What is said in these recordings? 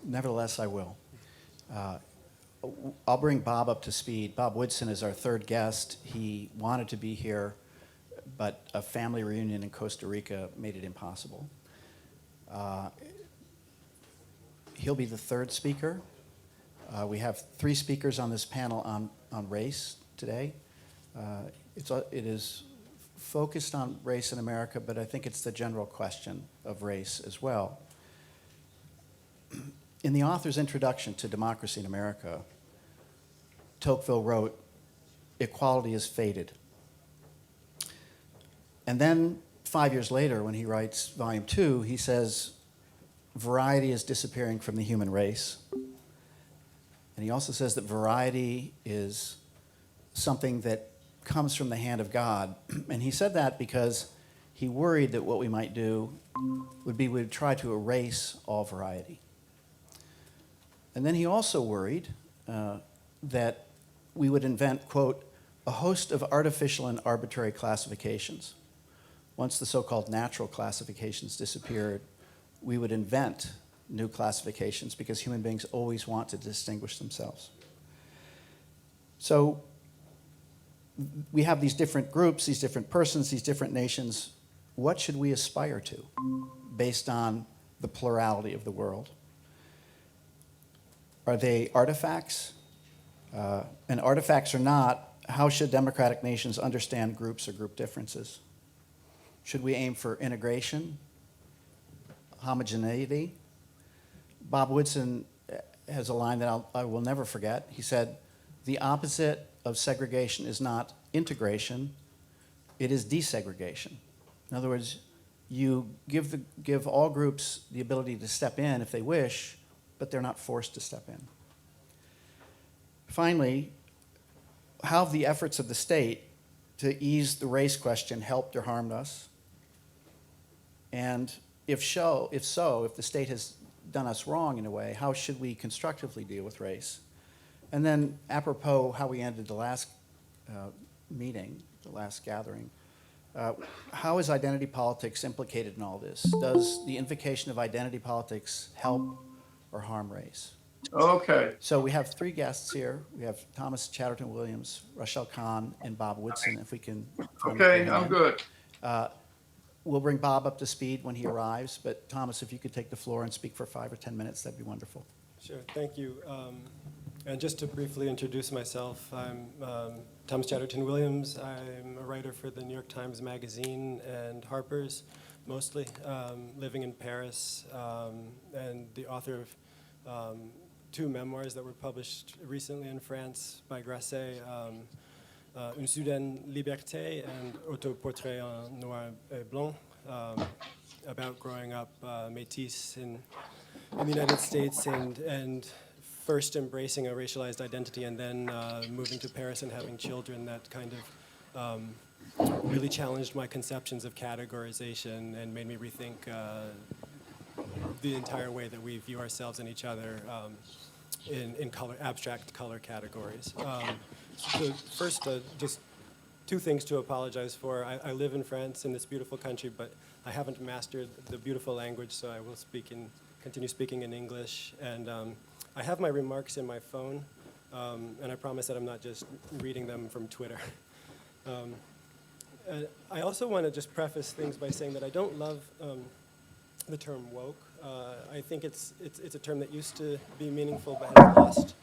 Nevertheless, I will. I'll bring Bob up to speed. Bob Woodson is our third guest. He wanted to be here, but a family reunion in Costa Rica made it impossible. He'll be the third speaker. We have three speakers on this panel on race today. It is focused on race in America, but I think it's the general question of race as well. In the author's introduction to Democracy in America, Tocqueville wrote, "Equality is fated." And then 5 years later, when he writes Volume 2, he says, "Variety is disappearing from the human race." And he also says that variety is something that comes from the hand of God. And he said that because he worried that what we might do would be we would try to erase all variety. And then he also worried that we would invent, quote, "a host of artificial and arbitrary classifications." Once the so-called natural classifications disappeared, we would invent new classifications because human beings always want to distinguish themselves. So we have these different groups, these different persons, these different nations. What should we aspire to based on the plurality of the world? Are they artifacts? And artifacts or not, how should democratic nations understand groups or group differences? Should we aim for integration, homogeneity? Bob Woodson has a line that I will never forget. He said, "The opposite of segregation is not integration, it is desegregation." In other words, you give all groups the ability to step in if they wish, but they're not forced to step in. Finally, how have the efforts of the state to ease the race question helped or harmed us? And if so, if the state has done us wrong in a way, how should we constructively deal with race? And then, apropos how we ended the last meeting, the last gathering, how is identity politics implicated in all this? Does the invocation of identity politics help or harm race? Okay. So we have three guests here. We have Thomas Chatterton Williams, Rachelle Kahn, and Bob Woodson, if we can. Okay, I'm good. We'll bring Bob up to speed when he arrives, but Thomas, if you could take the floor and speak for 5 or 10 minutes, that'd be wonderful. Sure, thank you. And just to briefly introduce myself, I'm Thomas Chatterton Williams. I'm a writer for the New York Times Magazine and Harper's, mostly, living in Paris, and the author of 2 memoirs that were published recently in France by Racée, Une soudaine liberté and Autoportrait en noir et blanc, about growing up métis in the United States and first embracing a racialized identity and then moving to Paris and having children. That kind of really challenged my conceptions of categorization and made me rethink the entire way that we view ourselves and each other in color, abstract color categories. So first, just 2 things to apologize for. I live in France, in this beautiful country, but I haven't mastered the beautiful language, so I will continue speaking in English. And I have my remarks in my phone, and I promise that I'm not just reading them from Twitter. I also want to just preface things by saying that I don't love the term woke. I think it's a term that used to be meaningful but has lost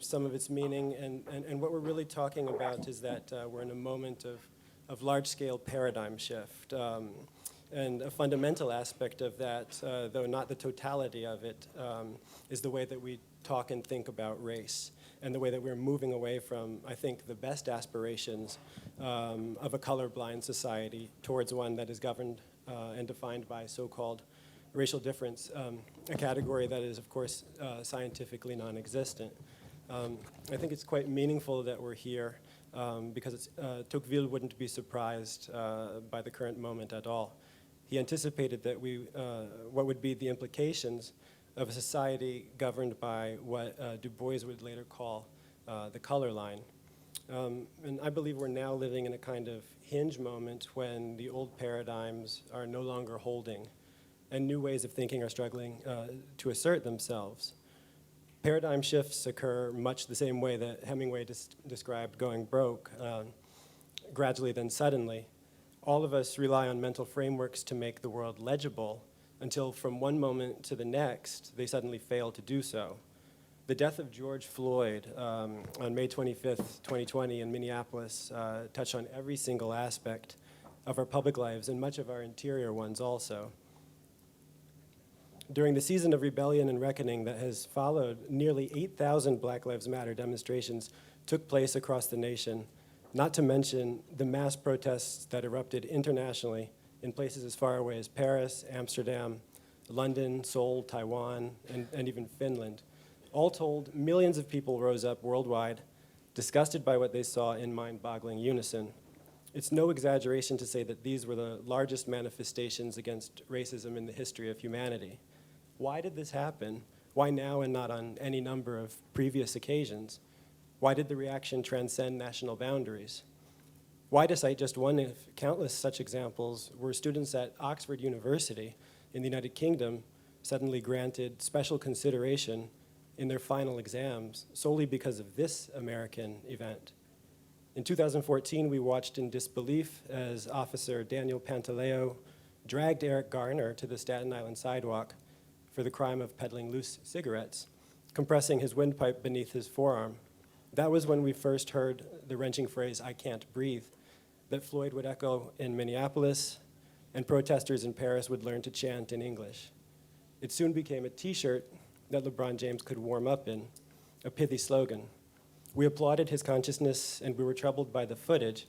some of its meaning. And what we're really talking about is that we're in a moment of large-scale paradigm shift. And a fundamental aspect of that, though not the totality of it, is the way that we talk and think about race, and the way that we're moving away from, I think, the best aspirations of a colorblind society towards one that is governed and defined by so-called racial difference, a category that is, of course, scientifically non-existent. I think it's quite meaningful that we're here because Tocqueville wouldn't be surprised by the current moment at all. He anticipated that what would be the implications of a society governed by what Du Bois would later call the color line. And I believe we're now living in a kind of hinge moment when the old paradigms are no longer holding and new ways of thinking are struggling to assert themselves. Paradigm shifts occur much the same way that Hemingway described going broke, gradually then suddenly. All of us rely on mental frameworks to make the world legible until from one moment to the next, they suddenly fail to do so. The death of George Floyd on May 25th, 2020 in Minneapolis touched on every single aspect of our public lives and much of our interior ones also. During the season of rebellion and reckoning that has followed, nearly 8,000 Black Lives Matter demonstrations took place across the nation, not to mention the mass protests that erupted internationally in places as far away as Paris, Amsterdam, London, Seoul, Taiwan, and even Finland. All told, millions of people rose up worldwide, disgusted by what they saw in mind-boggling unison. It's no exaggeration to say that these were the largest manifestations against racism in the history of humanity. Why did this happen? Why now and not on any number of previous occasions? Why did the reaction transcend national boundaries? Why, to cite just one of countless such examples, were students at Oxford University in the United Kingdom suddenly granted special consideration in their final exams solely because of this American event? In 2014, we watched in disbelief as Officer Daniel Pantaleo dragged Eric Garner to the Staten Island sidewalk for the crime of peddling loose cigarettes, compressing his windpipe beneath his forearm. That was when we first heard the wrenching phrase, "I can't breathe," that Floyd would echo in Minneapolis, and protesters in Paris would learn to chant in English. It soon became a t-shirt that LeBron James could warm up in, a pithy slogan. We applauded his consciousness and we were troubled by the footage,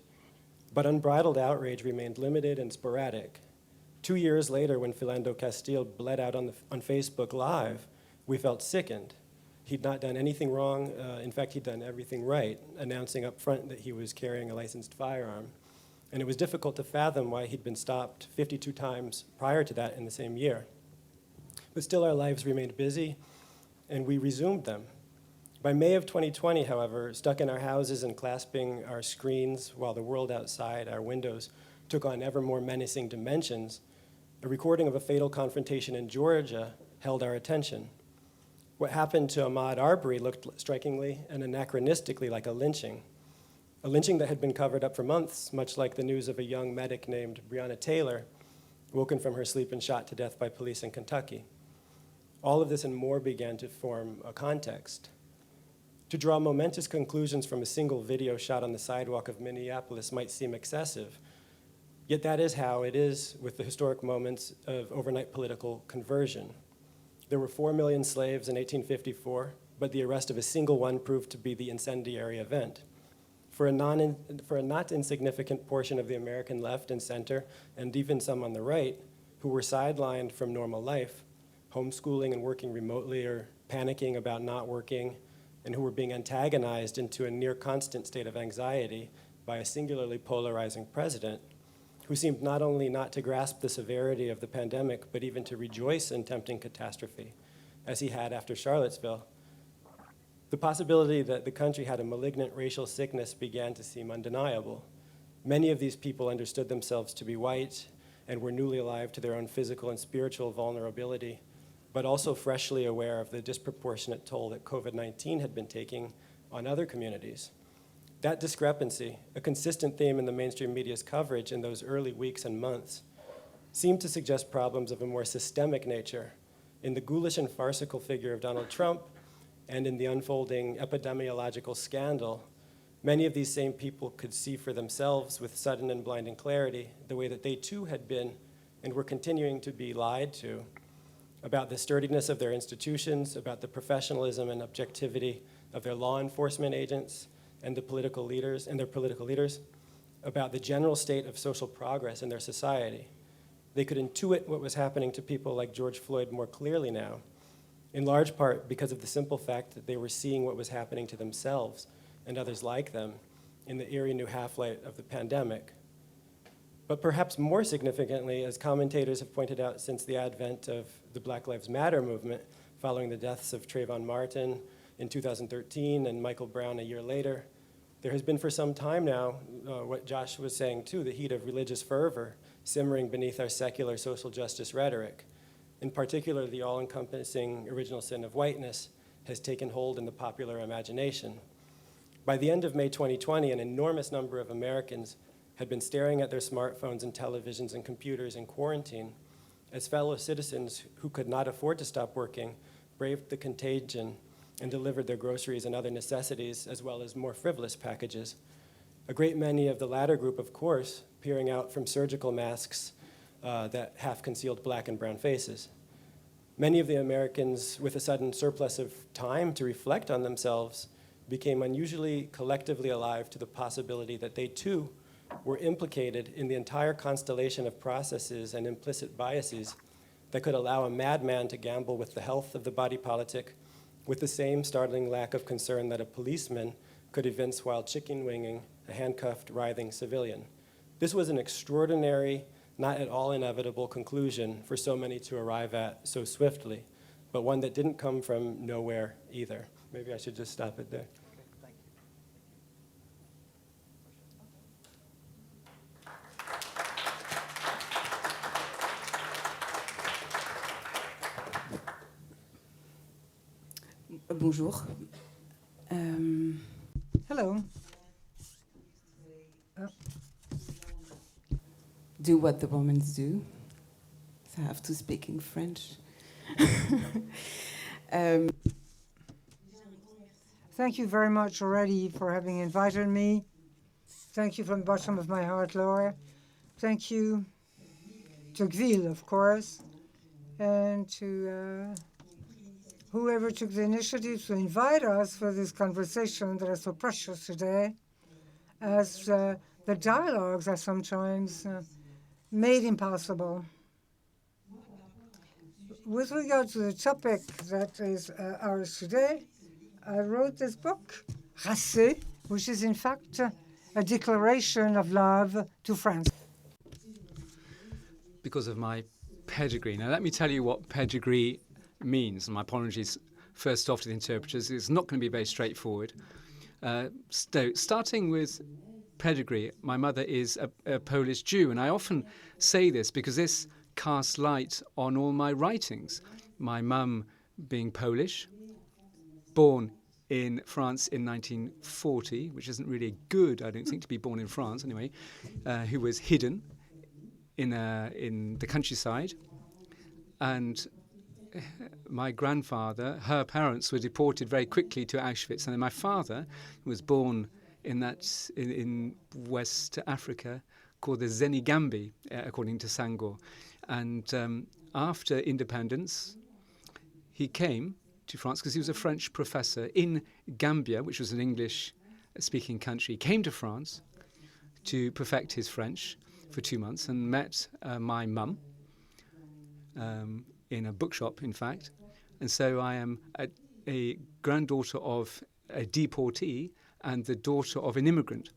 but unbridled outrage remained limited and sporadic. 2 years later, when Philando Castile bled out on Facebook Live, we felt sickened. He'd not done anything wrong. In fact, he'd done everything right, announcing up front that he was carrying a licensed firearm. And it was difficult to fathom why he'd been stopped 52 times prior to that in the same year. But still, our lives remained busy, and we resumed them. By May of 2020, however, stuck in our houses and clasping our screens while the world outside our windows took on ever more menacing dimensions, a recording of a fatal confrontation in Georgia held our attention. What happened to Ahmaud Arbery looked strikingly and anachronistically like a lynching that had been covered up for months, much like the news of a young medic named Breonna Taylor, woken from her sleep and shot to death by police in Kentucky. All of this and more began to form a context. To draw momentous conclusions from a single video shot on the sidewalk of Minneapolis might seem excessive, yet that is how it is with the historic moments of overnight political conversion. There were 4 million slaves in 1854, but the arrest of a single one proved to be the incendiary event. For a not insignificant portion of the American left and center, and even some on the right, who were sidelined from normal life, homeschooling and working remotely or panicking about not working, and who were being antagonized into a near constant state of anxiety by a singularly polarizing president, who seemed not only not to grasp the severity of the pandemic, but even to rejoice in tempting catastrophe, as he had after Charlottesville. The possibility that the country had a malignant racial sickness began to seem undeniable. Many of these people understood themselves to be white and were newly alive to their own physical and spiritual vulnerability, but also freshly aware of the disproportionate toll that COVID-19 had been taking on other communities. That discrepancy, a consistent theme in the mainstream media's coverage in those early weeks and months, seemed to suggest problems of a more systemic nature in the ghoulish and farcical figure of Donald Trump and in the unfolding epidemiological scandal. Many of these same people could see for themselves with sudden and blinding clarity the way that they too had been and were continuing to be lied to about the sturdiness of their institutions, about the professionalism and objectivity of their law enforcement agents and their political leaders, about the general state of social progress in their society. They could intuit what was happening to people like George Floyd more clearly now, in large part because of the simple fact that they were seeing what was happening to themselves and others like them in the eerie new half-light of the pandemic. But perhaps more significantly, as commentators have pointed out since the advent of the Black Lives Matter movement, following the deaths of Trayvon Martin in 2013 and Michael Brown a year later, there has been for some time now, what Josh was saying too, the heat of religious fervor simmering beneath our secular social justice rhetoric. In particular, the all-encompassing original sin of whiteness has taken hold in the popular imagination. By the end of May 2020, an enormous number of Americans had been staring at their smartphones and televisions and computers in quarantine as fellow citizens who could not afford to stop working braved the contagion and delivered their groceries and other necessities, as well as more frivolous packages. A great many of the latter group, of course, peering out from surgical masks that half-concealed black and brown faces. Many of the Americans, with a sudden surplus of time to reflect on themselves, became unusually collectively alive to the possibility that they too were implicated in the entire constellation of processes and implicit biases that could allow a madman to gamble with the health of the body politic with the same startling lack of concern that a policeman could evince while chicken winging a handcuffed, writhing civilian. This was an extraordinary, not at all inevitable conclusion for so many to arrive at so swiftly, but one that didn't come from nowhere either. Maybe I should just stop it there. Bonjour. Hello. Do what the Romans do. So I have to speak in French. Thank you very much already for having invited me. Thank you from the bottom of my heart, Laura. Thank you to Gvil, of course, and to whoever took the initiative to invite us for this conversation that is so precious today, as the dialogues are sometimes made impossible. With regard to the topic that is ours today, I wrote this book, Racée, which is in fact a declaration of love to France. Because of my pedigree. Now, let me tell you what pedigree means. And my apologies first off to the interpreters. It's not going to be very straightforward. Starting with pedigree, my mother is a Polish Jew. And I often say this because this casts light on all my writings. My mum being Polish, born in France in 1940, which isn't really good, I don't think, to be born in France anyway, who was hidden in the countryside. And my grandfather, her parents were deported very quickly to Auschwitz. And then my father was born in West Africa, called the Zenigambi, according to Sangor. And after independence, he came to France because he was a French professor in Gambia, which was an English-speaking country. He came to France to perfect his French for 2 months and met my mum in a bookshop, in fact. And so I am a granddaughter of a deportee and the daughter of an immigrant.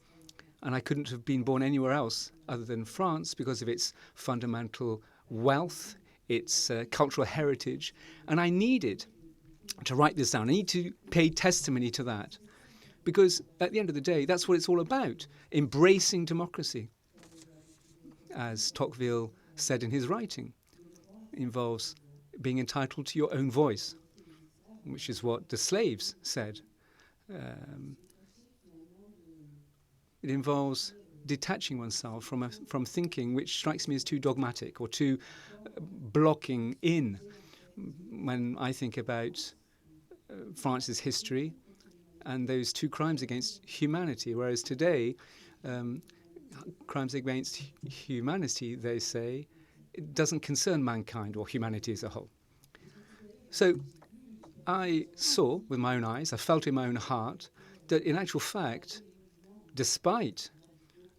And I couldn't have been born anywhere else other than France because of its fundamental wealth, its cultural heritage. And I needed to write this down. I need to pay testimony to that. Because at the end of the day, that's what it's all about, embracing democracy. As Tocqueville said in his writing, it involves being entitled to your own voice, which is what the slaves said. It involves detaching oneself from thinking which strikes me as too dogmatic or too blocking in. When I think about France's history and those two crimes against humanity, whereas today, crimes against humanity, they say, it doesn't concern mankind or humanity as a whole. So I saw with my own eyes, I felt in my own heart, that in actual fact, despite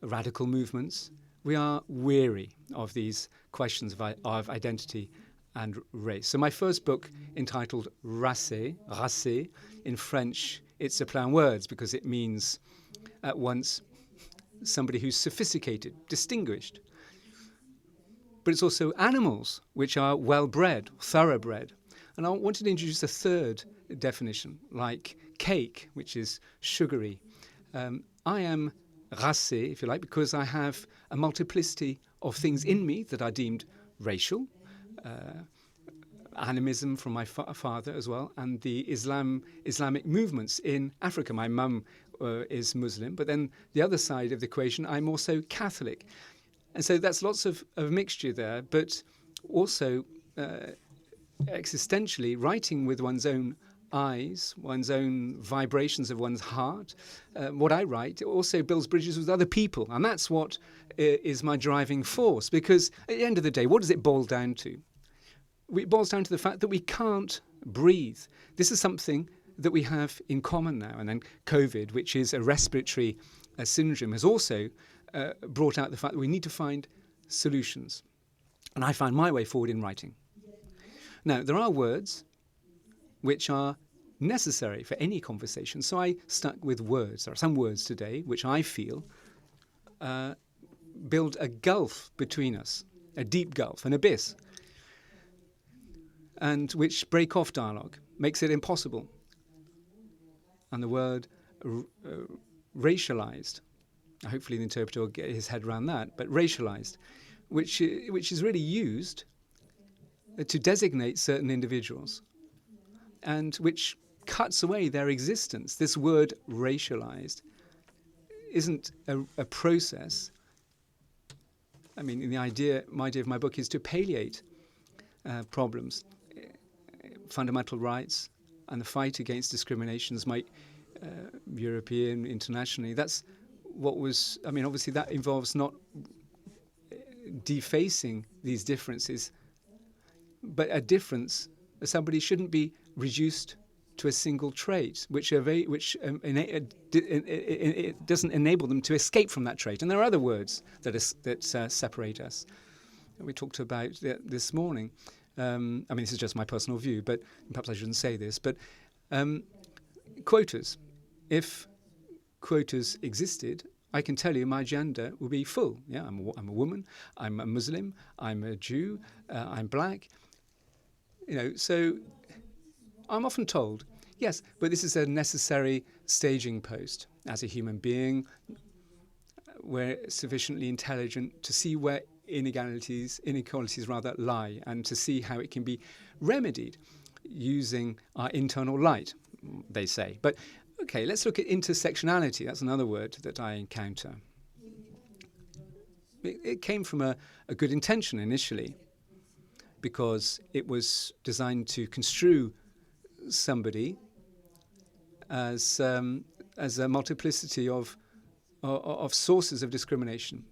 radical movements, we are weary of these questions of identity and race. So my first book, entitled Racée, in French, it's a play on words because it means at once somebody who's sophisticated, distinguished. But it's also animals, which are well-bred, thoroughbred. And I wanted to introduce a third definition, like cake, which is sugary. I am racé, if you like, because I have a multiplicity of things in me that are deemed racial, animism from my father as well, and the Islamic movements in Africa. My mum is Muslim, but then the other side of the equation, I'm also Catholic. And so that's lots of mixture there, but also existentially writing with one's own eyes, one's own vibrations of one's heart. What I write also builds bridges with other people, and that's what is my driving force, because at the end of the day, what does it boil down to? It boils down to the fact that we can't breathe. This is something that we have in common now, and then COVID, which is a respiratory syndrome, has also brought out the fact that we need to find solutions. And I find my way forward in writing. Now, there are words which are necessary for any conversation, so I stuck with words. There are some words today which I feel build a gulf between us, a deep gulf, an abyss, and which break off dialogue, makes it impossible. And the word racialized, hopefully the interpreter will get his head around that, but racialized, which is really used to designate certain individuals, and which cuts away their existence. This word racialized isn't a process. I mean, my idea of my book is to palliate problems, fundamental rights, and the fight against discriminations, European, internationally. That's what was, I mean, obviously that involves not defacing these differences, but a difference, somebody shouldn't be reduced to a single trait, which it doesn't enable them to escape from that trait. And there are other words that separate us. We talked about this morning. I mean, this is just my personal view, but perhaps I shouldn't say this. But quotas. If quotas existed, I can tell you my gender will be full. Yeah, I'm a woman. I'm a Muslim. I'm a Jew. I'm black. So I'm often told, yes, but this is a necessary staging post. As a human being, we're sufficiently intelligent to see where inequalities lie, and to see how it can be remedied using our internal light, they say. But okay, let's look at intersectionality. That's another word that I encounter. It came from a good intention initially, because it was designed to construe somebody as a multiplicity of sources of discrimination.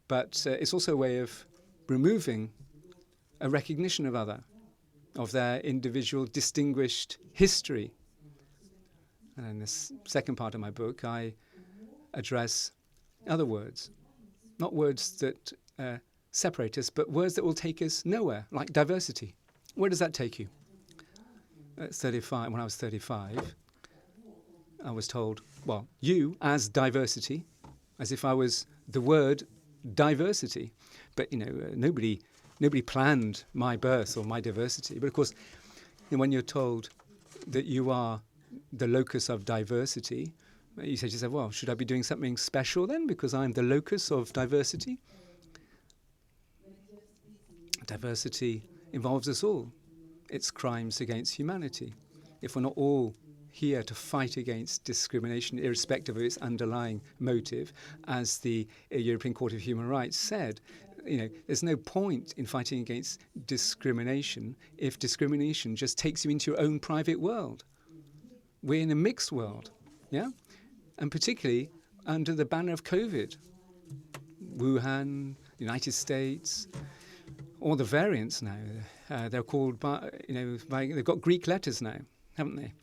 But it's also a way of removing a recognition of their individual distinguished history. And in this second part of my book, I address other words, not words that separate us, but words that will take us nowhere, like diversity. Where does that take you? At 35, when I was 35, I was told, well, you as diversity, as if I was the word diversity. But, nobody planned my birth or my diversity. But, of course, when you're told that you are the locus of diversity, you say to yourself, well, should I be doing something special then because I'm the locus of diversity? Diversity involves us all. It's crimes against humanity. If we're not all here to fight against discrimination, irrespective of its underlying motive, as the European Court of Human Rights said, there's no point in fighting against discrimination if discrimination just takes you into your own private world. We're in a mixed world, yeah? And particularly under the banner of COVID. Wuhan, United States, all the variants now, they're called they've got Greek letters now, haven't they?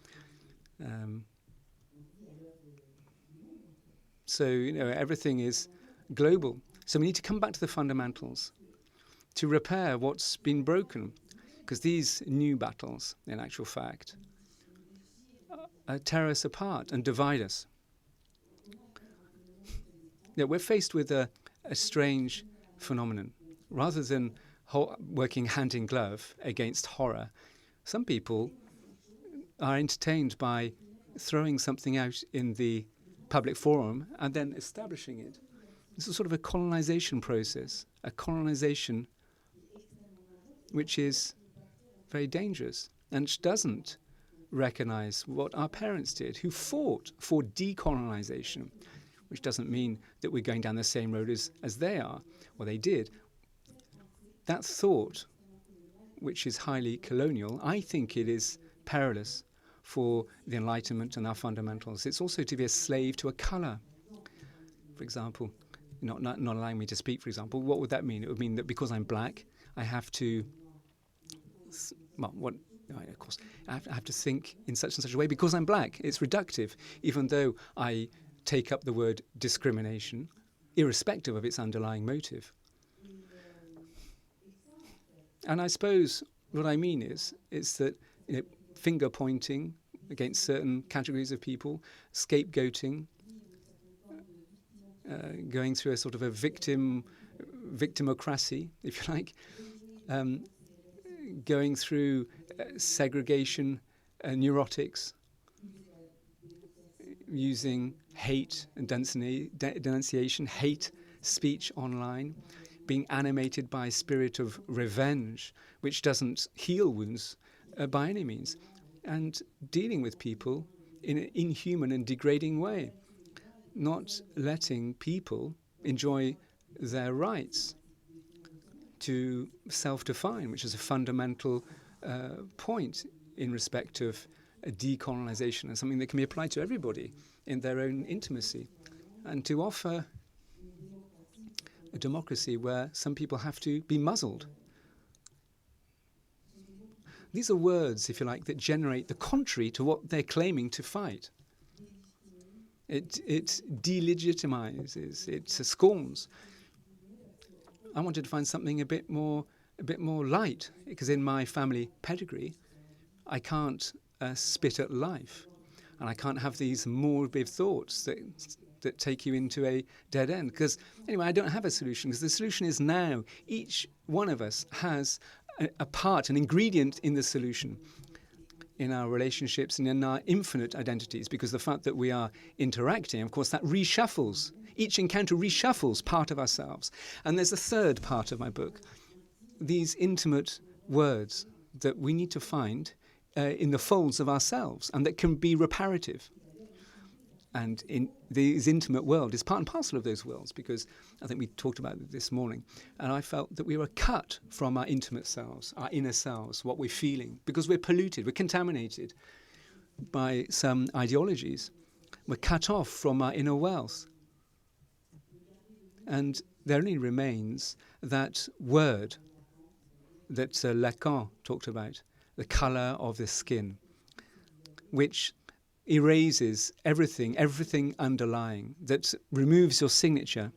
So, everything is global. So we need to come back to the fundamentals to repair what's been broken, because these new battles, in actual fact, tear us apart and divide us. We're faced with a strange phenomenon. Rather than working hand in glove against horror, some people are entertained by throwing something out in the public forum and then establishing it. This is sort of a colonization process, a colonization which is very dangerous and doesn't recognize what our parents did, who fought for decolonization, which doesn't mean that we're going down the same road as they are, or they did. That thought, which is highly colonial, I think it is perilous for the Enlightenment and our fundamentals. It's also to be a slave to a color. For example, not allowing me to speak, for example, what would that mean? It would mean that because I'm black, I have to, of course, I have to think in such and such a way because I'm black. It's reductive, even though I take up the word discrimination, irrespective of its underlying motive. And I suppose what I mean is that finger pointing against certain categories of people, scapegoating, going through a sort of a victimocracy, if you like, going through segregation, neurotics, using hate and denunciation, hate speech online, being animated by a spirit of revenge, which doesn't heal wounds by any means, and dealing with people in an inhuman and degrading way, not letting people enjoy their rights to self-define, which is a fundamental point in respect of decolonization and something that can be applied to everybody in their own intimacy, and to offer a democracy where some people have to be muzzled. These are words, if you like, that generate the contrary to what they're claiming to fight. It delegitimizes, it scorns. I wanted to find something a bit more light, because in my family pedigree, I can't spit at life, and I can't have these morbid thoughts that take you into a dead end. Because anyway, I don't have a solution, because the solution is now each one of us has a part, an ingredient in the solution, in our relationships and in our infinite identities, because the fact that we are interacting, of course, that reshuffles. Each encounter reshuffles part of ourselves. And there's a third part of my book, these intimate words that we need to find in the folds of ourselves, and that can be reparative. And in this intimate world is part and parcel of those worlds, because I think we talked about it this morning, and I felt that we were cut from our intimate selves, our inner selves, what we're feeling, because we're polluted, we're contaminated by some ideologies. We're cut off from our inner wealth. And there only remains that word that Lacan talked about, the colour of the skin, which erases everything underlying, that removes your signature.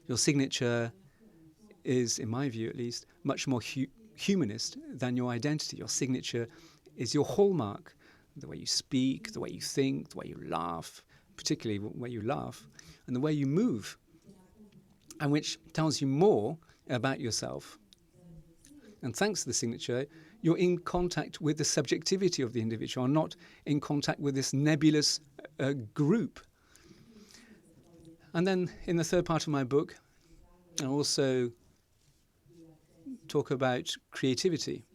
Your signature is, in my view at least, much more humanist than your identity. Your signature is your hallmark, the way you speak, the way you think, the way you laugh, particularly the way you laugh, and the way you move, and which tells you more about yourself. And thanks to the signature, you're in contact with the subjectivity of the individual, not in contact with this nebulous group. And then in the third part of my book, I also talk about creativity,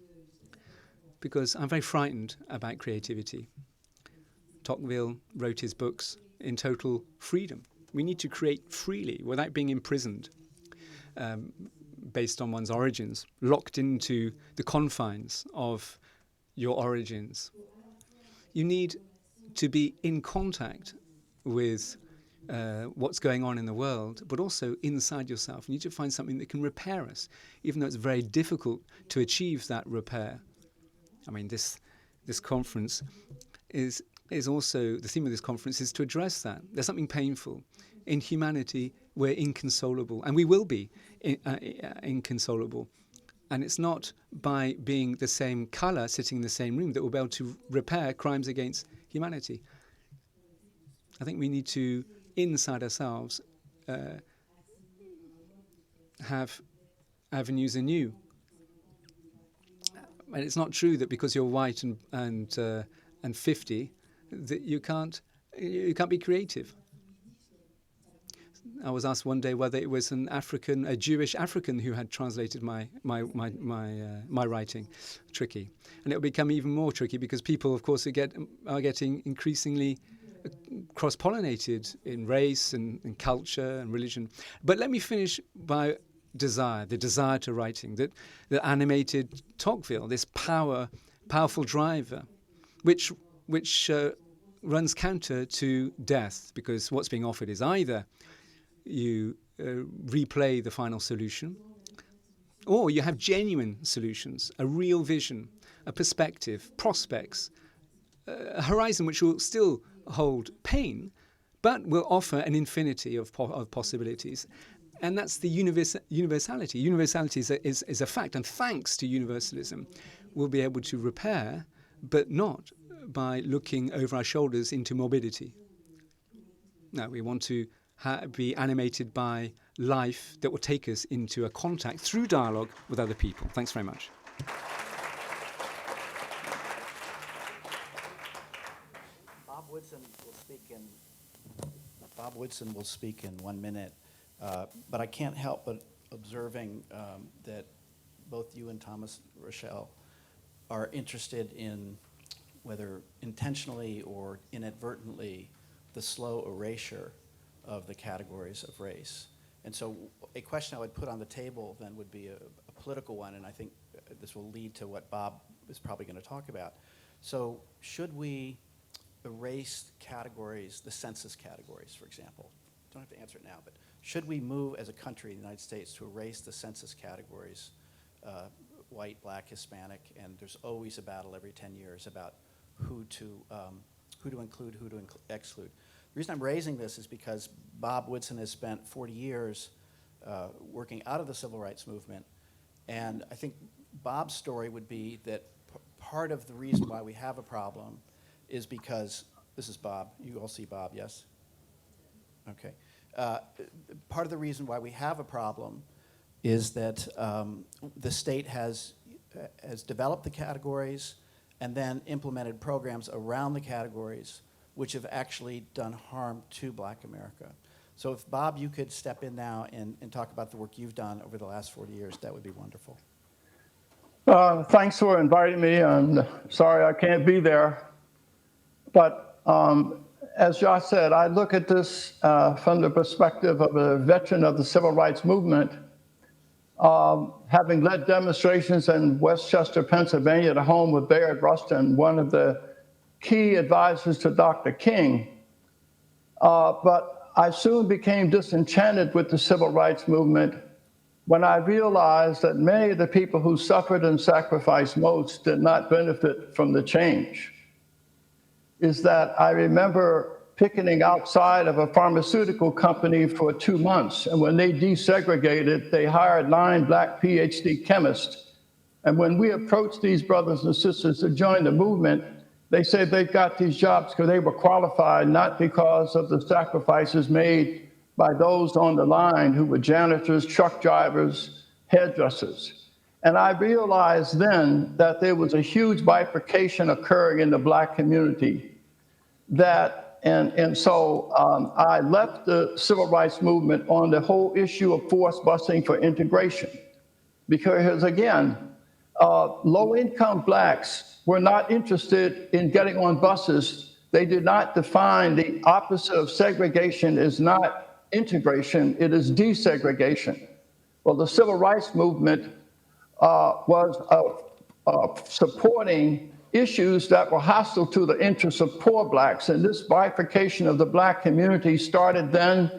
because I'm very frightened about creativity. Tocqueville wrote his books in total freedom. We need to create freely without being imprisoned, based on one's origins, locked into the confines of your origins. You need to be in contact with what's going on in the world, but also inside yourself. You need to find something that can repair us, even though it's very difficult to achieve that repair. I mean, this conference is also, the theme of this conference is to address that. There's something painful. In humanity, we're inconsolable, and we will be inconsolable. And it's not by being the same colour, sitting in the same room, that we'll be able to repair crimes against humanity. I think we need to, inside ourselves, have avenues anew. And it's not true that because you're white and 50, that you can't be creative. I was asked one day whether it was a Jewish African who had translated my writing. Tricky. And it will become even more tricky because people, of course, are getting increasingly cross-pollinated in race and culture and religion. But let me finish by the desire to writing, that animated Tocqueville, this powerful driver, which runs counter to death, because what's being offered is either you replay the final solution, or you have genuine solutions, a real vision, a perspective, prospects, a horizon which will still hold pain, but will offer an infinity of possibilities. And that's the universality. Universality is a fact, and thanks to universalism, we'll be able to repair, but not by looking over our shoulders into morbidity. No, we want to be animated by life that will take us into a contact through dialogue with other people. Thanks very much. Bob Woodson will speak in 1 minute, but I can't help but observing that both you and Thomas Rochelle are interested in, whether intentionally or inadvertently, the slow erasure of the categories of race. And so a question I would put on the table then would be a political one, and I think this will lead to what Bob is probably going to talk about. So should we erase categories, the census categories, for example? Don't have to answer it now, but should we move as a country in the United States to erase the census categories, white, black, Hispanic, and there's always a battle every 10 years about who to include, who to exclude. The reason I'm raising this is because Bob Woodson has spent 40 years working out of the civil rights movement, and I think Bob's story would be that part of the reason why we have a problem is because, this is Bob, you all see Bob, yes? Okay. Part of the reason why we have a problem is that the state has developed the categories and then implemented programs around the categories which have actually done harm to Black America. So if, Bob, you could step in now and talk about the work you've done over the last 40 years, that would be wonderful. Thanks for inviting me. I'm sorry I can't be there. But as Josh said, I look at this from the perspective of a veteran of the civil rights movement, having led demonstrations in Westchester, Pennsylvania, at home with Bayard Rustin, one of the key advisors to Dr. King. But I soon became disenchanted with the civil rights movement when I realized that many of the people who suffered and sacrificed most did not benefit from the change. Is that I remember picketing outside of a pharmaceutical company for 2 months, and when they desegregated, they hired 9 Black PhD chemists. And when we approached these brothers and sisters to join the movement, they said they got these jobs because they were qualified, not because of the sacrifices made by those on the line who were janitors, truck drivers, hairdressers. And I realized then that there was a huge bifurcation occurring in the Black community. So I left the civil rights movement on the whole issue of forced busing for integration. Because again, low-income Blacks were not interested in getting on buses. They did not define the opposite of segregation is not integration, it is desegregation. Well, the civil rights movement was supporting issues that were hostile to the interests of poor Blacks. And this bifurcation of the Black community started then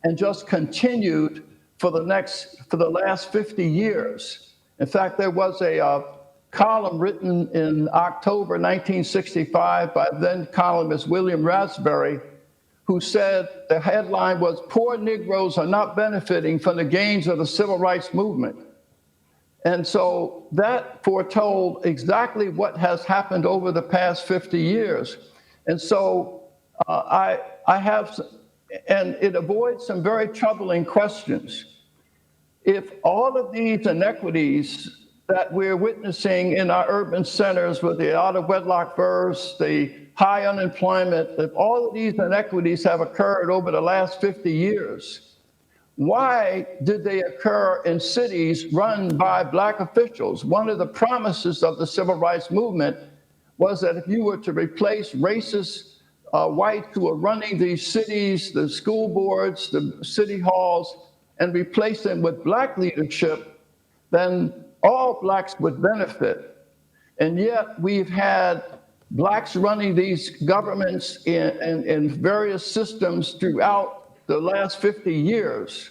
and just continued for the last 50 years. In fact, there was a column written in October 1965 by then columnist William Raspberry, who said the headline was, "Poor Negroes are not benefiting from the gains of the civil rights movement." And so that foretold exactly what has happened over the past 50 years. And so I have, and it avoids some very troubling questions. If all of these inequities that we're witnessing in our urban centers with the out-of-wedlock births, the high unemployment, if all of these inequities have occurred over the last 50 years, why did they occur in cities run by black officials? One of the promises of the civil rights movement was that if you were to replace racist whites who are running these cities, the school boards, the city halls, and replace them with black leadership, then all blacks would benefit. And yet we've had blacks running these governments in various systems throughout the last 50 years,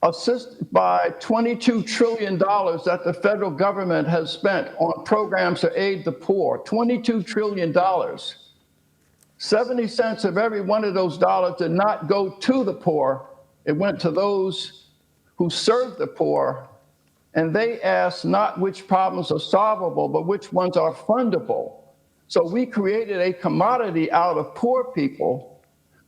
assisted by $22 trillion that the federal government has spent on programs to aid the poor, $22 trillion. 70 cents of every one of those dollars did not go to the poor. It went to those who serve the poor, and they asked not which problems are solvable, but which ones are fundable. So we created a commodity out of poor people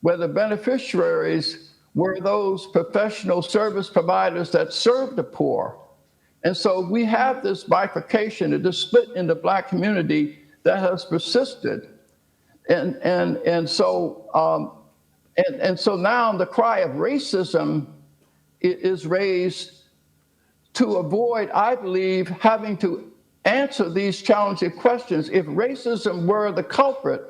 where the beneficiaries were those professional service providers that serve the poor. And so we have this bifurcation, this split in the black community that has persisted. And so now the cry of racism is raised to avoid, I believe, having to answer these challenging questions. If racism were the culprit,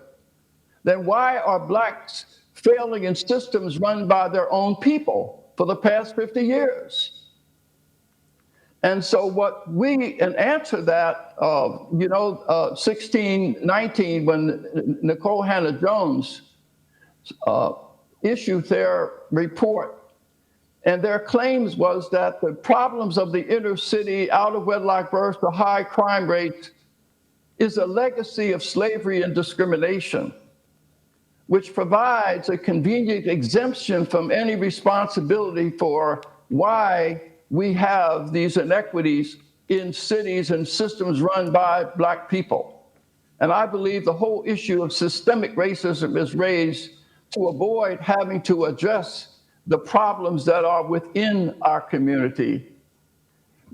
then why are blacks failing in systems run by their own people for the past 50 years? And so in answer that, 1619, when Nicole Hannah-Jones issued their report, and their claims was that the problems of the inner city, out of wedlock births, the high crime rates, is a legacy of slavery and discrimination, which provides a convenient exemption from any responsibility for why we have these inequities in cities and systems run by black people. And I believe the whole issue of systemic racism is raised to avoid having to address the problems that are within our community.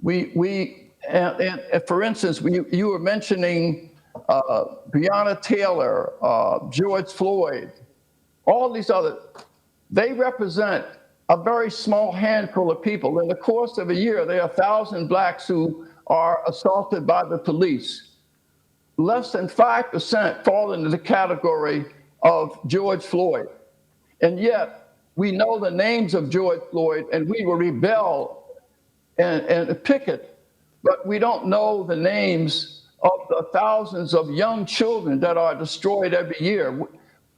For instance, you were mentioning Breonna Taylor, George Floyd, all these other, they represent a very small handful of people. In the course of a year, there are 1,000 blacks who are assaulted by the police. Less than 5% fall into the category of George Floyd. And yet, we know the names of George Floyd, and we will rebel and picket, but we don't know the names of the thousands of young children that are destroyed every year.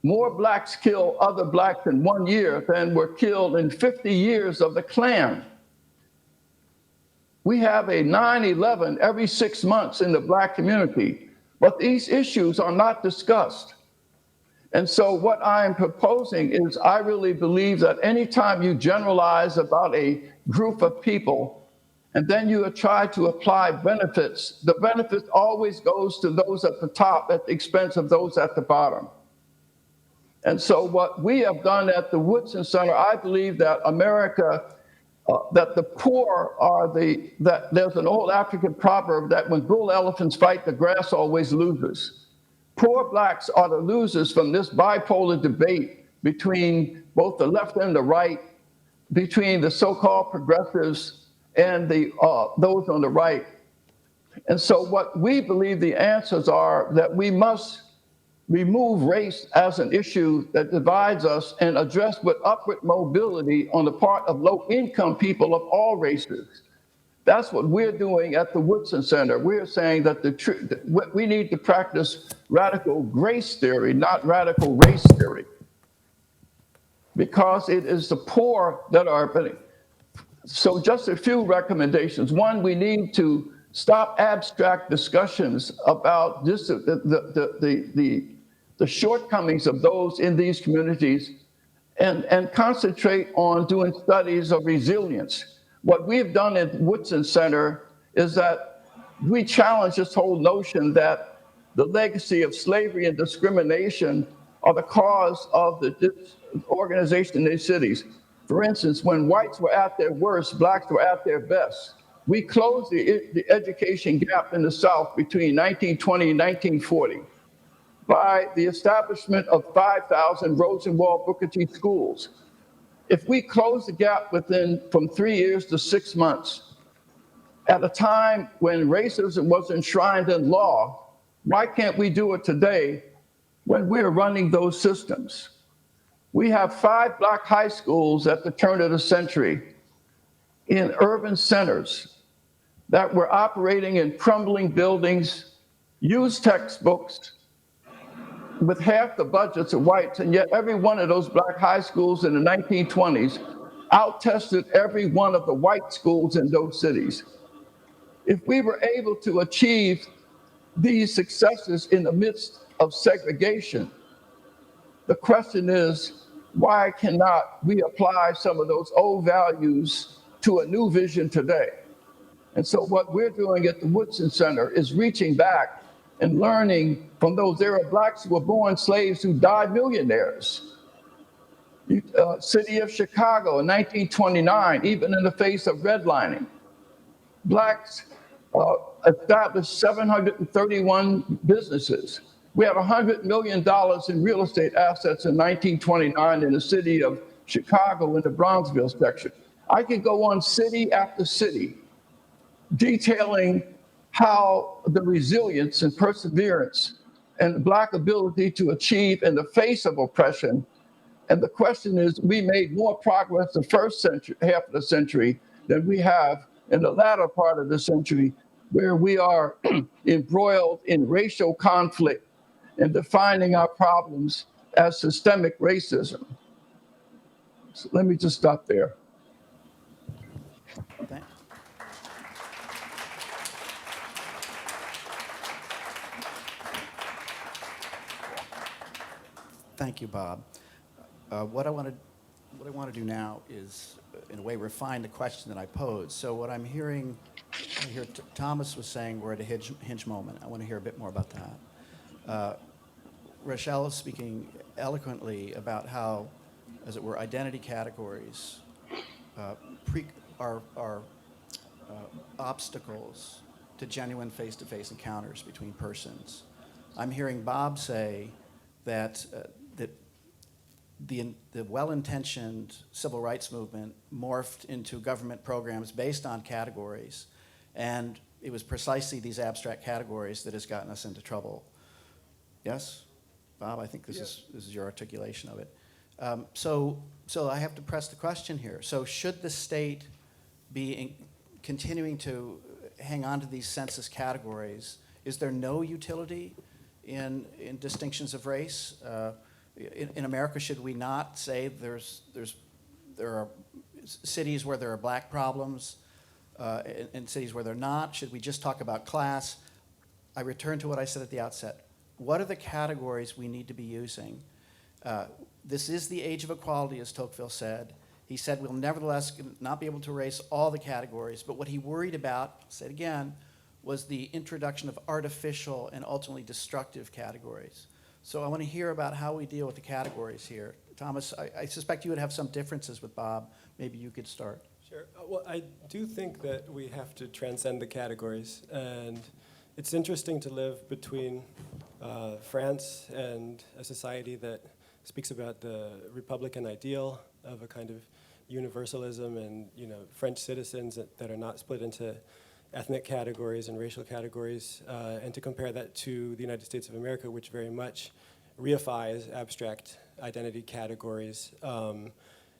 More blacks kill other blacks in 1 year than were killed in 50 years of the Klan. We have a 9/11 every 6 months in the black community, but these issues are not discussed. And so what I am proposing is, I really believe that anytime you generalize about a group of people, and then you try to apply benefits, the benefit always goes to those at the top at the expense of those at the bottom. And so what we have done at the Woodson Center, I believe that America, that the poor are that there's an old African proverb that when bull elephants fight, the grass always loses. Poor blacks are the losers from this bipolar debate between both the left and the right, between the so-called progressives and those on the right. And so what we believe the answers are that we must remove race as an issue that divides us and address with upward mobility on the part of low-income people of all races. That's what we're doing at the Woodson Center. We're saying that we need to practice radical grace theory, not radical race theory, because it is the poor that are. So just a few recommendations. One, we need to stop abstract discussions about the shortcomings of those in these communities and concentrate on doing studies of resilience. What we've done at Woodson Center is that we challenge this whole notion that the legacy of slavery and discrimination are the cause of the disorganization in these cities. For instance, when whites were at their worst, blacks were at their best. We closed the education gap in the South between 1920 and 1940. by the establishment of 5,000 Rosenwald Booker T schools. If we close the gap from 3 years to 6 months, at a time when racism was enshrined in law, why can't we do it today when we're running those systems? We have 5 black high schools at the turn of the century in urban centers that were operating in crumbling buildings, used textbooks with half the budgets of whites, and yet every one of those black high schools in the 1920s out-tested every one of the white schools in those cities. If we were able to achieve these successes in the midst of segregation, the question is, why cannot we apply some of those old values to a new vision today? And so what we're doing at the Woodson Center is reaching back and learning from those Arab blacks who were born slaves who died millionaires. City of Chicago in 1929, even in the face of redlining, blacks established 731 businesses. We had $100 million in real estate assets in 1929 in the city of Chicago in the Bronzeville section. I could go on city after city detailing how the resilience and perseverance and the black ability to achieve in the face of oppression. And the question is, we made more progress the first century, half of the century than we have in the latter part of the century, where we are embroiled in racial conflict and defining our problems as systemic racism. So let me just stop there. Thank- Thank you, Bob. What I want to do now is, in a way, refine the question that I posed. So what I'm hearing, Thomas was saying we're at a hinge moment. I want to hear a bit more about that. Rachelle is speaking eloquently about how, as it were, identity categories are obstacles to genuine face-to-face encounters between persons. I'm hearing Bob say that the well-intentioned civil rights movement morphed into government programs based on categories, and it was precisely these abstract categories that has gotten us into trouble. Yes, Bob, I think this is your articulation of it. So I have to press the question here. So should the state be continuing to hang on to these census categories? Is there no utility in distinctions of race? In America, should we not say there are cities where there are black problems and cities where they're not? Should we just talk about class? I return to what I said at the outset. What are the categories we need to be using? This is the age of equality, as Tocqueville said. He said we'll nevertheless not be able to erase all the categories, but what he worried about, I'll say it again, was the introduction of artificial and ultimately destructive categories. So I want to hear about how we deal with the categories here. Thomas, I suspect you would have some differences with Bob. Maybe you could start. Sure. Well, I do think that we have to transcend the categories. And it's interesting to live between France and a society that speaks about the Republican ideal of a kind of universalism and, French citizens that are not split into ethnic categories and racial categories, and to compare that to the United States of America, which very much reifies abstract identity categories,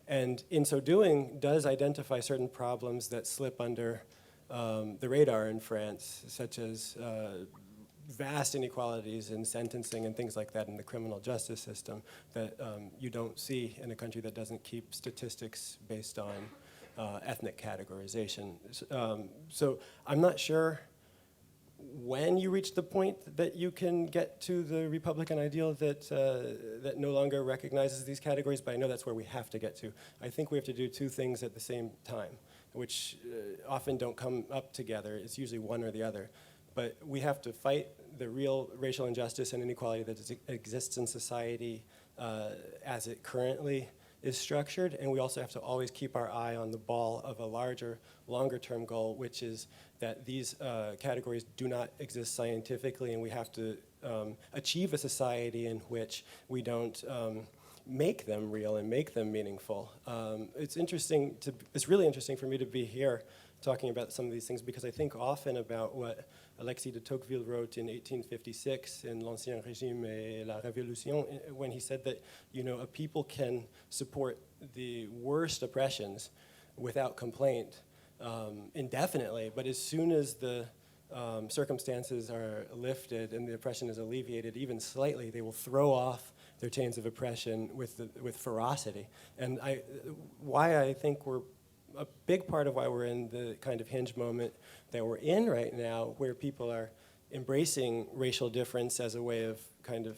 and in so doing does identify certain problems that slip under the radar in France, such as vast inequalities in sentencing and things like that in the criminal justice system that you don't see in a country that doesn't keep statistics based on ethnic categorization. So I'm not sure when you reach the point that you can get to the Republican ideal that no longer recognizes these categories, but I know that's where we have to get to. I think we have to do two things at the same time, which often don't come up together. It's usually one or the other. But we have to fight the real racial injustice and inequality that exists in society as it currently is structured, and we also have to always keep our eye on the ball of a larger, longer-term goal, which is that these categories do not exist scientifically, and we have to achieve a society in which we don't make them real and make them meaningful. It's really interesting for me to be here talking about some of these things, because I think often about what Alexis de Tocqueville wrote in 1856 in L'Ancien Régime et la Révolution, when he said that, you know, a people can support the worst oppressions without complaint indefinitely, but as soon as the circumstances are lifted and the oppression is alleviated even slightly, they will throw off their chains of oppression with ferocity. And why I think a big part of why we're in the kind of hinge moment that we're in right now, where people are embracing racial difference as a way of kind of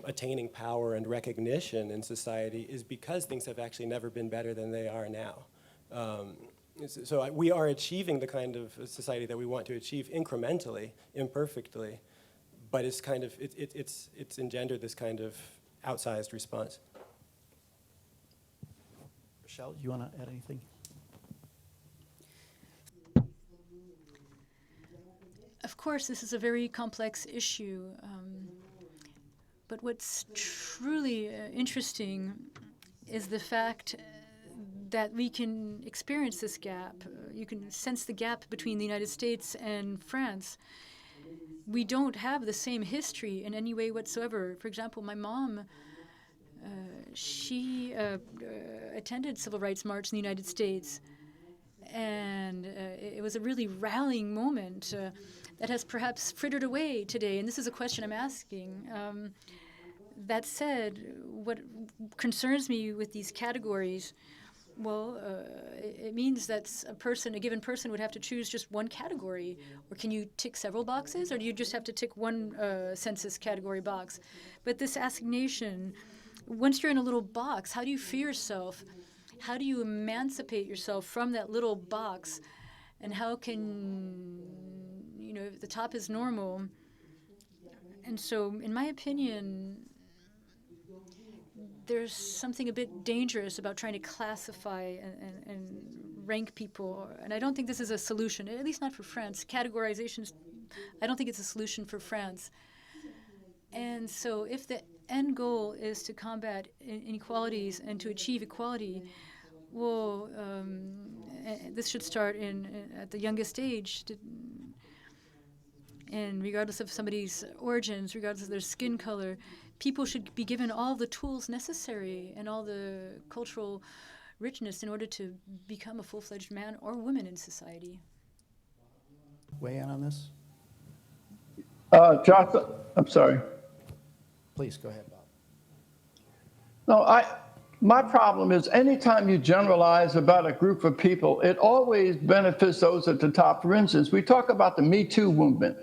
attaining power and recognition in society, is because things have actually never been better than they are now. So we are achieving the kind of society that we want to achieve incrementally, imperfectly, but it's kind of it's engendered this kind of outsized response. Rochelle, you want to add anything? Of course, this is a very complex issue, but what's truly interesting is the fact that we can experience this gap. You can sense the gap between the United States and France. We don't have the same history in any way whatsoever. For example, my mom, she attended Civil Rights March in the United States, and it was a really rallying moment that has perhaps frittered away today, and this is a question I'm asking. That said, what concerns me with these categories, well, it means that a given person would have to choose just one category, or can you tick several boxes, or do you just have to tick one census category box? But this assignation, once you're in a little box, how do you free yourself? How do you emancipate yourself from that little box? And how can, you know, if the top is normal? And so, in my opinion, there's something a bit dangerous about trying to classify and rank people. And I don't think this is a solution, at least not for France. Categorizations, I don't think it's a solution for France. And so if the end goal is to combat inequalities and to achieve equality, well, this should start at the youngest age. And regardless of somebody's origins, regardless of their skin color, people should be given all the tools necessary and all the cultural richness in order to become a full-fledged man or woman in society. Weigh in on this? Jonathan, I'm sorry. Please, go ahead, Bob. No, my problem is anytime you generalize about a group of people, it always benefits those at the top. For instance, we talk about the Me Too movement.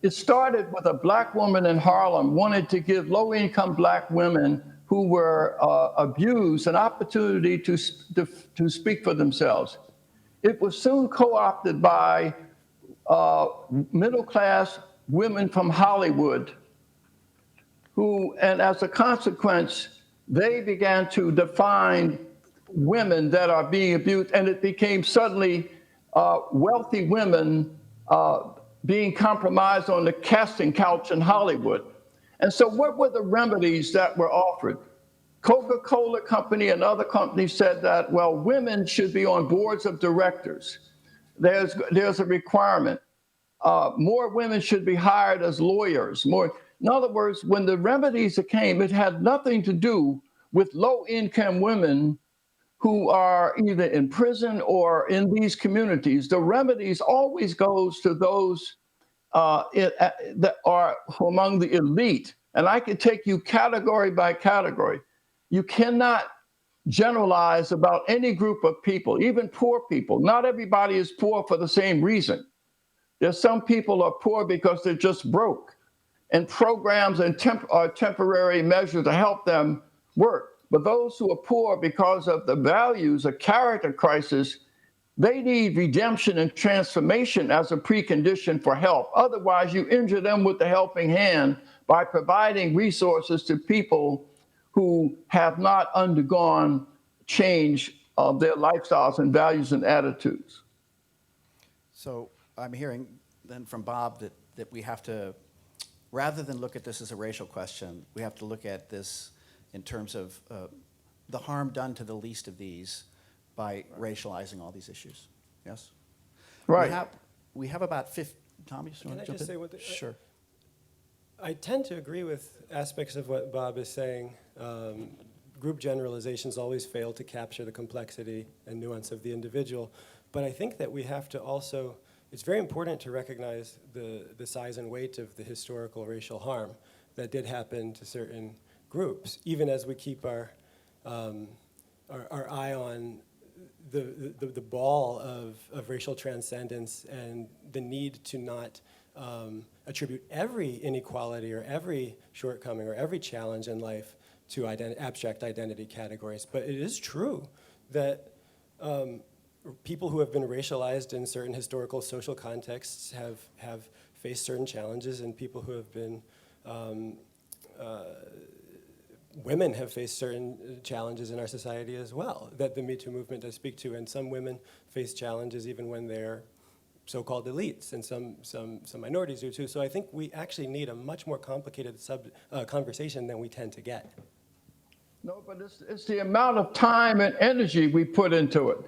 It started with a black woman in Harlem wanted to give low-income black women who were abused an opportunity to speak for themselves. It was soon co-opted by middle-class women from Hollywood and as a consequence, they began to define women that are being abused, and it became suddenly wealthy women being compromised on the casting couch in Hollywood. And so what were the remedies that were offered? Coca-Cola Company and other companies said that, well, women should be on boards of directors. There's a requirement. More women should be hired as lawyers. In other words, when the remedies came, it had nothing to do with low-income women who are either in prison or in these communities. The remedies always goes to those that are among the elite. And I could take you category by category. You cannot generalize about any group of people, even poor people. Not everybody is poor for the same reason. There's some people are poor because they're just broke. And programs and are temporary measures to help them work. But those who are poor because of the values, a character crisis, they need redemption and transformation as a precondition for help. Otherwise, you injure them with the helping hand by providing resources to people who have not undergone change of their lifestyles and values and attitudes. So I'm hearing then from Bob that we have to, rather than look at this as a racial question, we have to look at this in terms of the harm done to the least of these by racializing all these issues. Yes? Right. We have about 50. Tommy, you want to Can I jump just in? say one thing? Sure. I tend to agree with aspects of what Bob is saying. Group generalizations always fail to capture the complexity and nuance of the individual. But I think that we have to also, it's very important to recognize the size and weight of the historical racial harm that did happen to certain groups, even as we keep our eye on the ball of racial transcendence and the need to not attribute every inequality or every shortcoming or every challenge in life to abstract identity categories. But it is true that people who have been racialized in certain historical social contexts have faced certain challenges, and people who have been women have faced certain challenges in our society as well that the Me Too movement does speak to. And some women face challenges even when they're so-called elites, and some minorities do too. So I think we actually need a much more complicated conversation than we tend to get. No, but it's the amount of time and energy we put into it.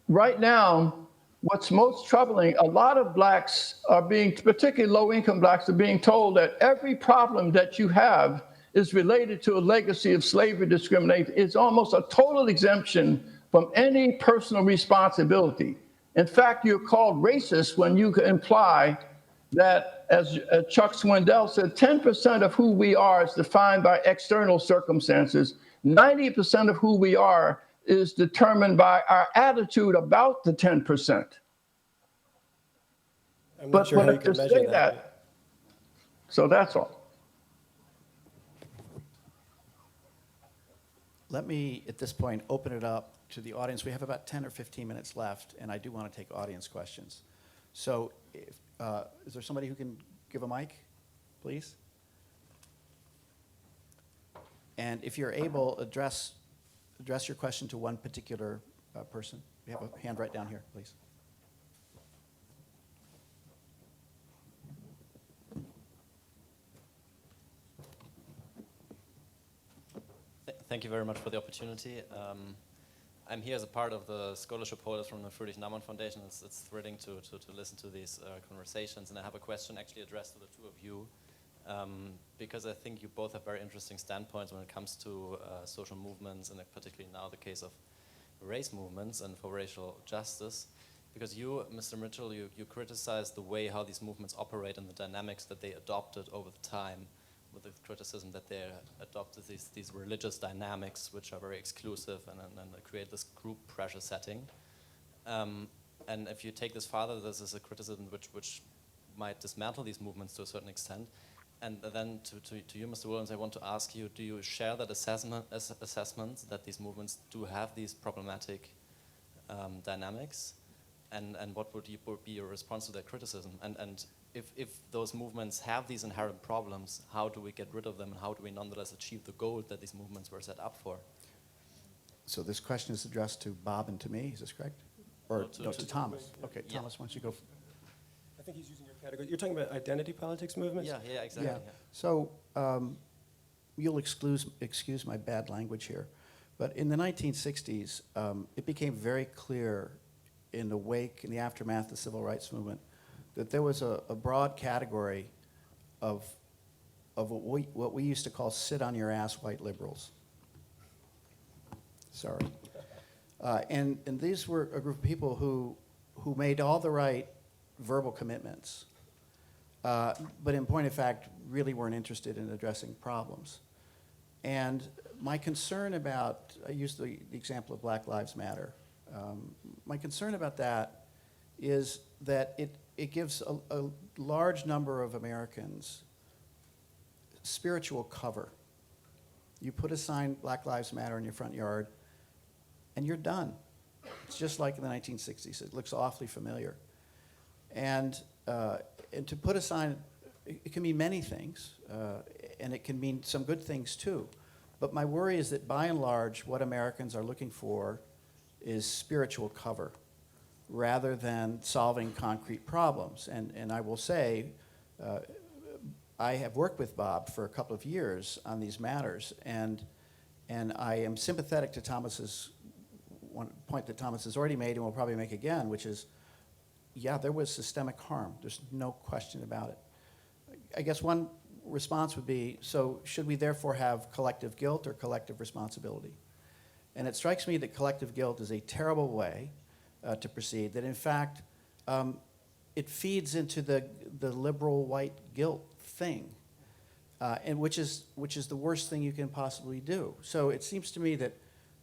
Right now, what's most troubling, a lot of blacks are being, particularly low-income blacks, are being told that every problem that you have is related to a legacy of slavery discrimination. It's almost a total exemption from any personal responsibility. In fact, you're called racist when you imply that, as Chuck Swindoll said, 10% of who we are is defined by external circumstances. 90% of who we are is determined by our attitude about the 10%. I'm not But sure how when you can to measure say that. so that's all. Let me, at this point, open it up to the audience. We have about 10 or 15 minutes left, and I do want to take audience questions. So if, is there somebody who can give a mic, please? And if you're able, address your question to one particular person. We have a hand right down here, please. Thank you very much for the opportunity. I'm here as a part of the scholarship holders from the Friedrich Naumann Foundation. It's thrilling to listen to these conversations, and I have a question actually addressed to the two of you, because I think you both have very interesting standpoints when it comes to social movements, and particularly now the case of race movements and for racial justice. Because you, Mr. Mitchell, you criticized the way how these movements operate and the dynamics that they adopted over the time, with the criticism that they adopted these religious dynamics, which are very exclusive and create this group pressure setting. And if you take this farther, this is a criticism which might dismantle these movements to a certain extent. And then to you, Mr. Williams, I want to ask you, do you share that assessment that these movements do have these problematic dynamics? And what would be your response to that criticism? And if those movements have these inherent problems, how do we get rid of them, and how do we nonetheless achieve the goal that these movements were set up for? So this question is addressed to Bob and to me, is this correct? Or No, to Thomas? Okay, Yeah. Thomas, why don't you go? I think he's using your category. You're talking about identity politics movements? Yeah, exactly. Yeah. So you'll excuse my bad language here, but in the 1960s, it became very clear in the wake, in the aftermath of the civil rights movement, that there was a broad category of what we used to call sit-on-your-ass white liberals. Sorry. And these were a group of people who made all the right verbal commitments, but in point of fact, really weren't interested in addressing problems. And my concern about, I used the example of Black Lives Matter. My concern about that is that it gives a large number of Americans spiritual cover. You put a sign, Black Lives Matter, in your front yard, and you're done. It's just like in the 1960s. It looks awfully familiar. And to put a sign, it can mean many things, and it can mean some good things too. But my worry is that by and large, what Americans are looking for is spiritual cover rather than solving concrete problems. And I will say, I have worked with Bob for a couple of years on these matters, and I am sympathetic to Thomas's one point that Thomas has already made and will probably make again, which is, yeah, there was systemic harm. There's no question about it. I guess one response would be, so should we therefore have collective guilt or collective responsibility? And it strikes me that collective guilt is a terrible way to proceed, that in fact, it feeds into the liberal white guilt thing, and which is the worst thing you can possibly do. So it seems to me that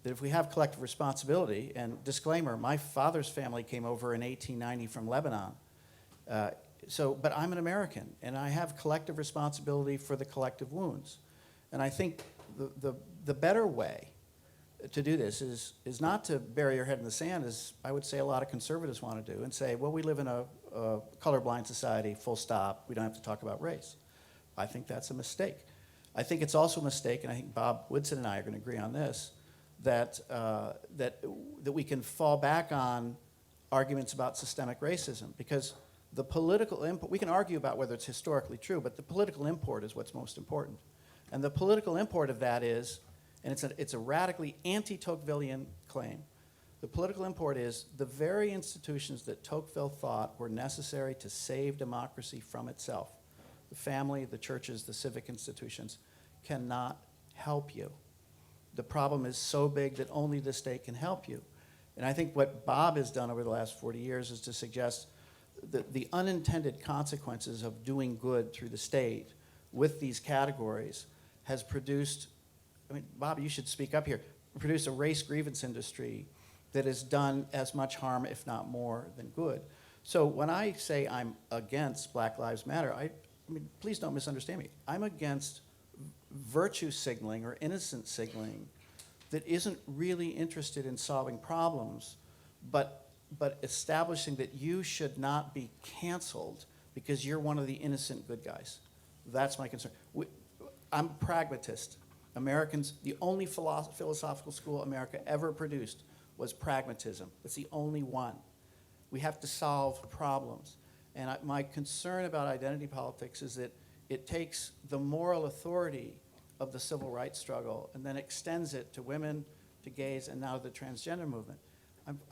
if we have collective responsibility, and disclaimer, my father's family came over in 1890 from Lebanon, but I'm an American, and I have collective responsibility for the collective wounds. And I think the better way to do this is not to bury your head in the sand, as I would say a lot of conservatives want to do, and say, well, we live in a colorblind society, full stop, we don't have to talk about race. I think that's a mistake. I think it's also a mistake, and I think Bob Woodson and I are going to agree on this, that we can fall back on arguments about systemic racism, because the political import, we can argue about whether it's historically true, but the political import is what's most important. And the political import of that is, and it's a radically anti-Tocquevillian claim, the political import is the very institutions that Tocqueville thought were necessary to save democracy from itself, the family, the churches, the civic institutions, cannot help you. The problem is so big that only the state can help you. And I think what Bob has done over the last 40 years is to suggest that the unintended consequences of doing good through the state with these categories has produced, I mean, Bob, you should speak up here, produced a race grievance industry that has done as much harm, if not more, than good. So when I say I'm against Black Lives Matter, I mean, please don't misunderstand me. I'm against virtue signaling or innocent signaling that isn't really interested in solving problems, but establishing that you should not be canceled because you're one of the innocent good guys. That's my concern. I'm a pragmatist. Americans, the only philosophical school America ever produced was pragmatism. It's the only one. We have to solve problems. And my concern about identity politics is that it takes the moral authority of the civil rights struggle and then extends it to women, to gays, and now the transgender movement.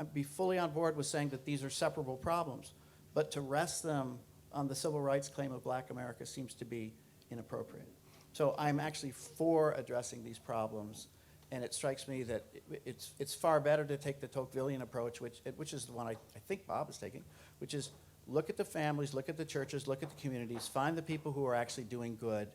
I'd be fully on board with saying that these are separable problems, but to rest them on the civil rights claim of Black America seems to be inappropriate. So I'm actually for addressing these problems, and it strikes me that it's far better to take the Tocquevillian approach, which is the one I think Bob is taking, which is look at the families, look at the churches, look at the communities, find the people who are actually doing good,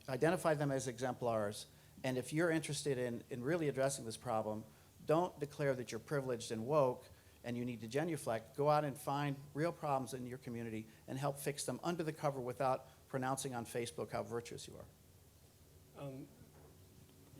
identify them as exemplars, and if you're interested in really addressing this problem, don't declare that you're privileged and woke and you need to genuflect. Go out and find real problems in your community and help fix them under the cover without pronouncing on Facebook how virtuous you are.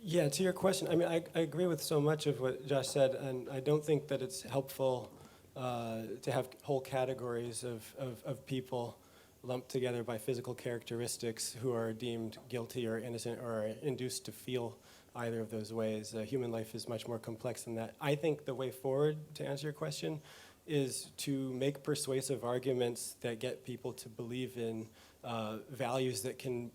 Yeah, to your question, I mean, I agree with so much of what Josh said, and I don't think that it's helpful to have whole categories of people lumped together by physical characteristics who are deemed guilty or innocent or are induced to feel either of those ways. Human life is much more complex than that. I think the way forward, to answer your question, is to make persuasive arguments that get people to believe in values that can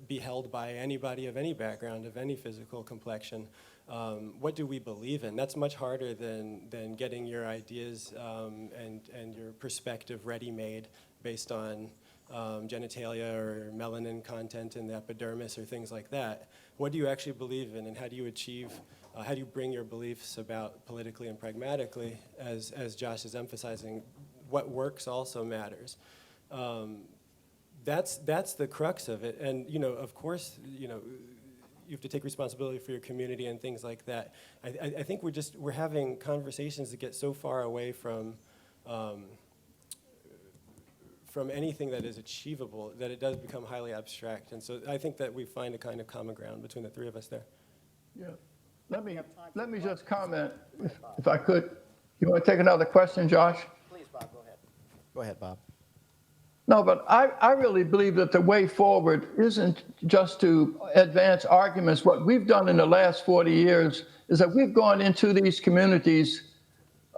be held by anybody of any background, of any physical complexion. What do we believe in? That's much harder than getting your ideas and your perspective ready-made based on genitalia or melanin content in the epidermis or things like that. What do you actually believe in, and how do you achieve, how do you bring your beliefs about politically and pragmatically, as Josh is emphasizing, what works also matters. That's the crux of it, and of course, you have to take responsibility for your community and things like that. I think we're having conversations that get so far away from anything that is achievable that it does become highly abstract, and so I think that we find a kind of common ground between the three of us there. Yeah. Let me just comment, if I could. You want to take another question, Josh? Please, Bob, go ahead. Go ahead, Bob. No, but I really believe that the way forward isn't just to advance arguments. What we've done in the last 40 years is that we've gone into these communities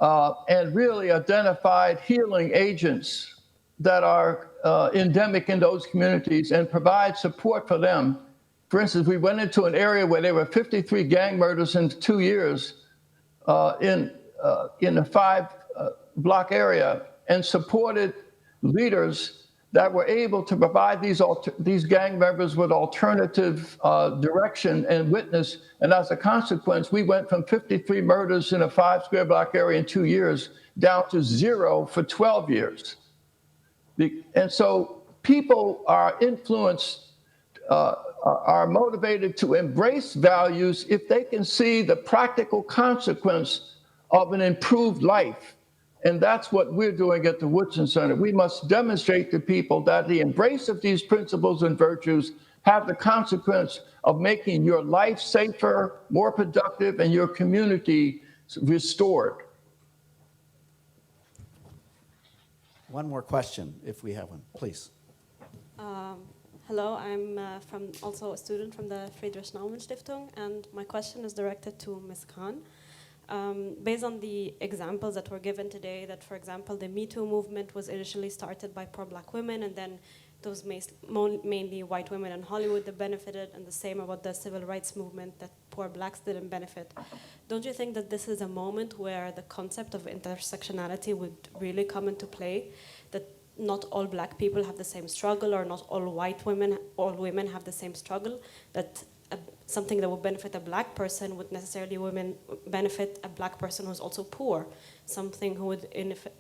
and really identified healing agents that are endemic in those communities and provide support for them. For instance, we went into an area where there were 53 gang murders in 2 years in a 5-block area, and supported leaders that were able to provide these gang members with alternative direction and witness. And as a consequence, we went from 53 murders in a 5-square-block area in 2 years down to 0 for 12 years. And so people are influenced, are motivated to embrace values if they can see the practical consequence of an improved life. And that's what we're doing at the Woodson Center. We must demonstrate to people that the embrace of these principles and virtues have the consequence of making your life safer, more productive, and your community restored. One more question, if we have one, please. Hello, I'm also a student from the Friedrich Naumann Stiftung, and my question is directed to Ms. Khan. Based on the examples that were given today, that, for example, the Me Too movement was initially started by poor black women, and then those mainly white women in Hollywood that benefited, and the same about the civil rights movement, that poor blacks didn't benefit. Don't you think that this is a moment where the concept of intersectionality would really come into play? That not all black people have the same struggle, or not all all women have the same struggle, that something that would benefit a black person would necessarily benefit a black person who's also poor. Something who would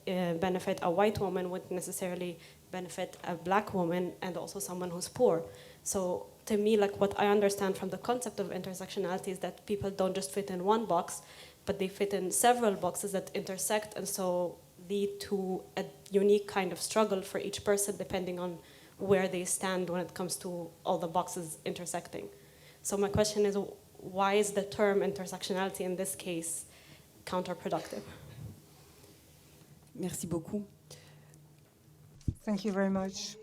benefit a white woman would necessarily benefit a black woman and also someone who's poor. So to me, like, what I understand from the concept of intersectionality is that people don't just fit in one box, but they fit in several boxes that intersect, and so lead to a unique kind of struggle for each person depending on where they stand when it comes to all the boxes intersecting. So my question is, why is the term intersectionality in this case counterproductive? Merci beaucoup. Thank you very much.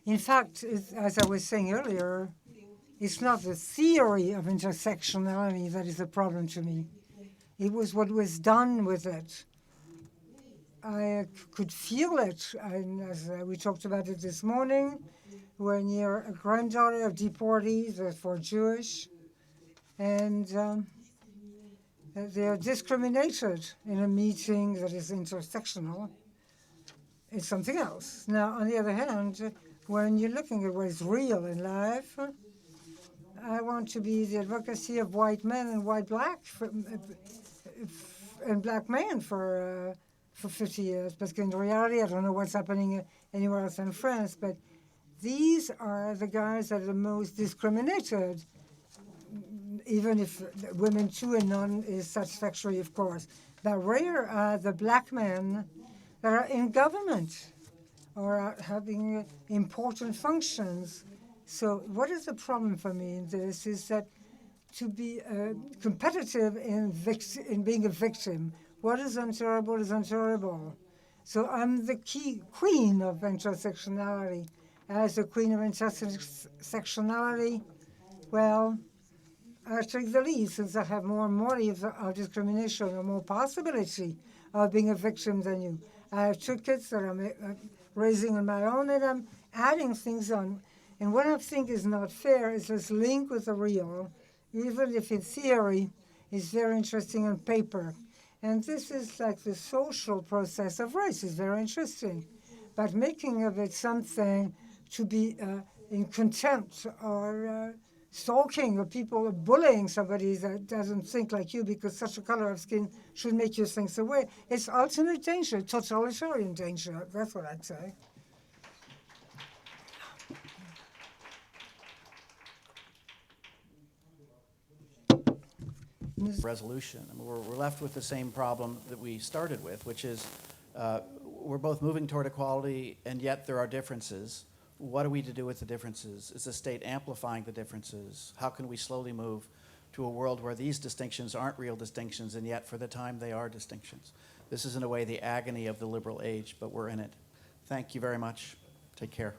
In fact, as I was saying earlier, it's not the theory of intersectionality that is a problem to me. It was what was done with it. I could feel it, and as we talked about it this morning, when you're a granddaughter of deportees, therefore Jewish, and they're discriminated in a meeting that is intersectional. It's something else. Now, on the other hand, when you're looking at what is real in life, I want to be the advocacy of white men and and black men for 50 years. Because in reality, I don't know what's happening anywhere else in France, but these are the guys that are the most discriminated, even if women too, and none is satisfactory, of course. But rare are the black men that are in government or are having important functions. So what is the problem for me in this is that to be competitive in being a victim, what is untolerable is untolerable. So I'm the queen of intersectionality. As the queen of intersectionality, well, I take the lead since I have more motives of discrimination or more possibility of being a victim than you. I have 2 kids that I'm raising on my own, and I'm adding things on. And what I think is not fair is this link with the real, even if in theory is very interesting on paper. And this is like the social process of race is very interesting. But making of it something to be in contempt or stalking, or people bullying somebody that doesn't think like you because such a color of skin should make you think the way. It's ultimate danger, totalitarian danger. That's what I'd say. Resolution. I mean, we're left with the same problem that we started with, which is we're both moving toward equality, and yet there are differences. What are we to do with the differences? Is the state amplifying the differences? How can we slowly move to a world where these distinctions aren't real distinctions, and yet for the time they are distinctions? This is in a way the agony of the liberal age, but we're in it. Thank you very much. Take care.